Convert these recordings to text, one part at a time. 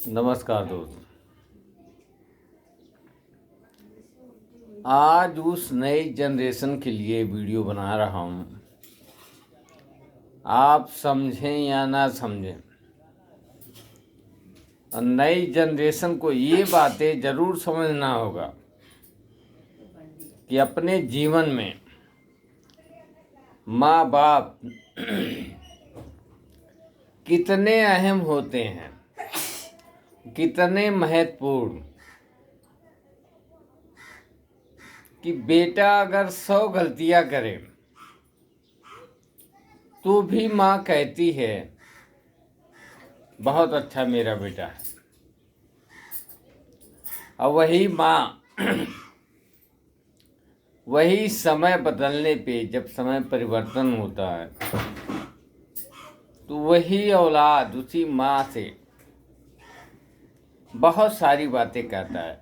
नमस्कार दोस्त। आज उस नई जनरेशन के लिए वीडियो बना रहा हूँ। आप समझें या ना समझें, और नई जनरेशन को ये बातें ज़रूर समझना होगा कि अपने जीवन में माँ बाप कितने अहम होते हैं, कितने महत्वपूर्ण। कि बेटा अगर 100 गलतियां करे तो भी माँ कहती है बहुत अच्छा मेरा बेटा है। और वही माँ वही समय बदलने पे, जब समय परिवर्तन होता है, तो वही औलाद उसी माँ से बहुत सारी बातें कहता है,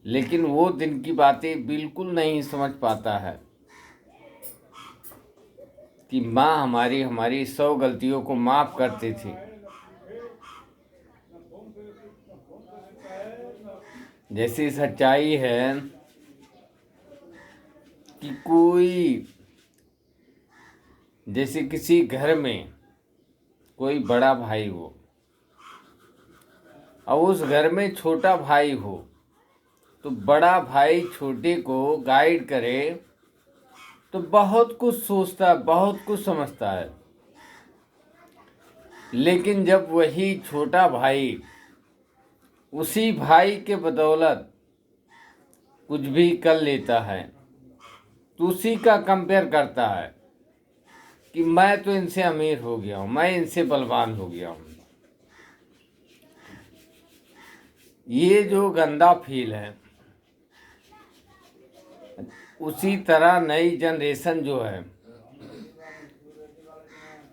लेकिन वो दिन की बातें बिल्कुल नहीं समझ पाता है कि माँ हमारी 100 गलतियों को माफ़ करती थी। जैसी सच्चाई है कि जैसे किसी घर में कोई बड़ा भाई हो और उस घर में छोटा भाई हो, तो बड़ा भाई छोटे को गाइड करे तो बहुत कुछ सोचता है, बहुत कुछ समझता है। लेकिन जब वही छोटा भाई उसी भाई के बदौलत कुछ भी कर लेता है, तो उसी का कंपेयर करता है कि मैं तो इनसे अमीर हो गया हूँ, मैं इनसे बलवान हो गया हूँ। ये जो गंदा फील है, उसी तरह नई जनरेशन जो है,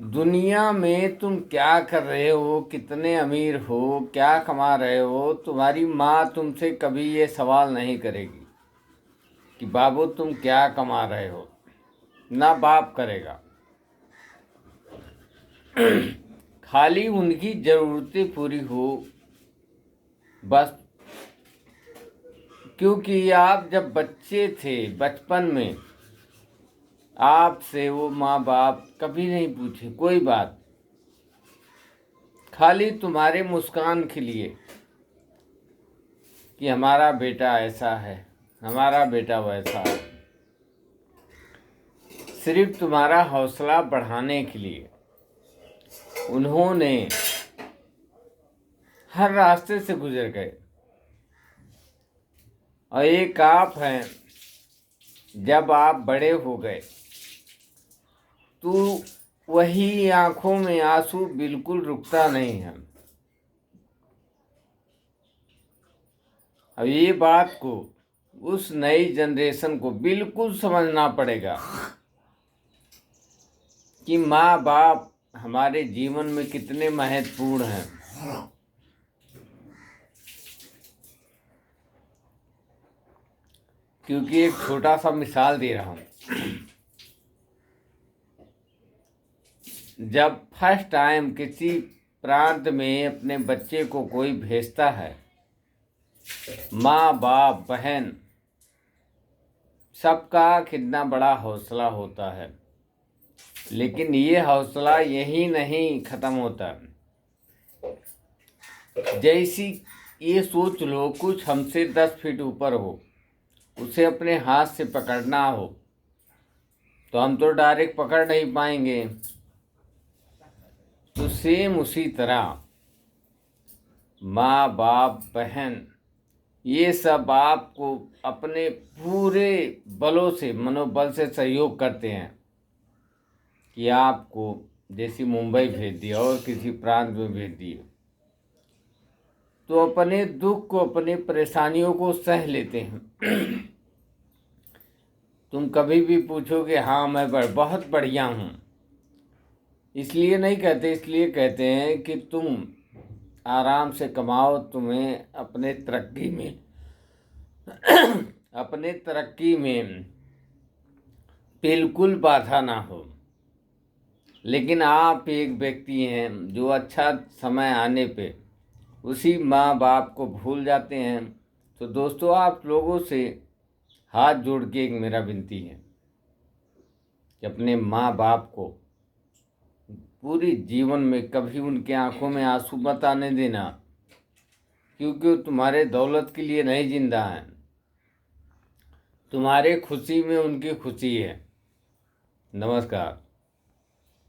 दुनिया में तुम क्या कर रहे हो, कितने अमीर हो, क्या कमा रहे हो, तुम्हारी माँ तुमसे कभी ये सवाल नहीं करेगी कि बाबू तुम क्या कमा रहे हो। ना बाप करेगा। खाली उनकी ज़रूरतें पूरी हो बस। क्योंकि आप जब बच्चे थे, बचपन में आपसे वो माँ बाप कभी नहीं पूछे कोई बात, खाली तुम्हारे मुस्कान के लिए कि हमारा बेटा ऐसा है, हमारा बेटा वैसा है। सिर्फ तुम्हारा हौसला बढ़ाने के लिए उन्होंने हर रास्ते से गुजर गए। और एक आप हैं, जब आप बड़े हो गए तो वही आंखों में आंसू बिल्कुल रुकता नहीं है। अब ये बात को उस नई जनरेशन को बिल्कुल समझना पड़ेगा कि माँ बाप हमारे जीवन में कितने महत्वपूर्ण हैं। क्योंकि एक छोटा सा मिसाल दे रहा हूँ। जब फर्स्ट टाइम किसी प्रांत में अपने बच्चे को कोई भेजता है, माँ बाप बहन सबका कितना बड़ा हौसला होता है। लेकिन ये हौसला यही नहीं ख़त्म होता। जैसी ये सोच लो, कुछ हमसे 10 फीट ऊपर हो, उसे अपने हाथ से पकड़ना हो तो हम तो डायरेक्ट पकड़ नहीं पाएंगे। तो सेम उसी तरह माँ बाप बहन ये सब आपको अपने पूरे बलों से, मनोबल से सहयोग करते हैं कि आपको जैसे मुंबई भेज दिया और किसी प्रांत में भेज दिया, तो अपने दुख को, अपने परेशानियों को सह लेते हैं। तुम कभी भी पूछोगे हाँ मैं बहुत बढ़िया हूँ, इसलिए नहीं कहते, इसलिए कहते हैं कि तुम आराम से कमाओ, तुम्हें अपने तरक्की में अपने तरक्की में बिल्कुल बाधा ना हो। लेकिन आप एक व्यक्ति हैं जो अच्छा समय आने पे उसी माँ बाप को भूल जाते हैं। तो दोस्तों, आप लोगों से हाथ जोड़ के एक मेरा विनती है कि अपने माँ बाप को पूरी जीवन में कभी उनके आंखों में आंसू मत आने देना, क्योंकि वो तुम्हारे दौलत के लिए नहीं जिंदा हैं, तुम्हारे खुशी में उनकी खुशी है। नमस्कार।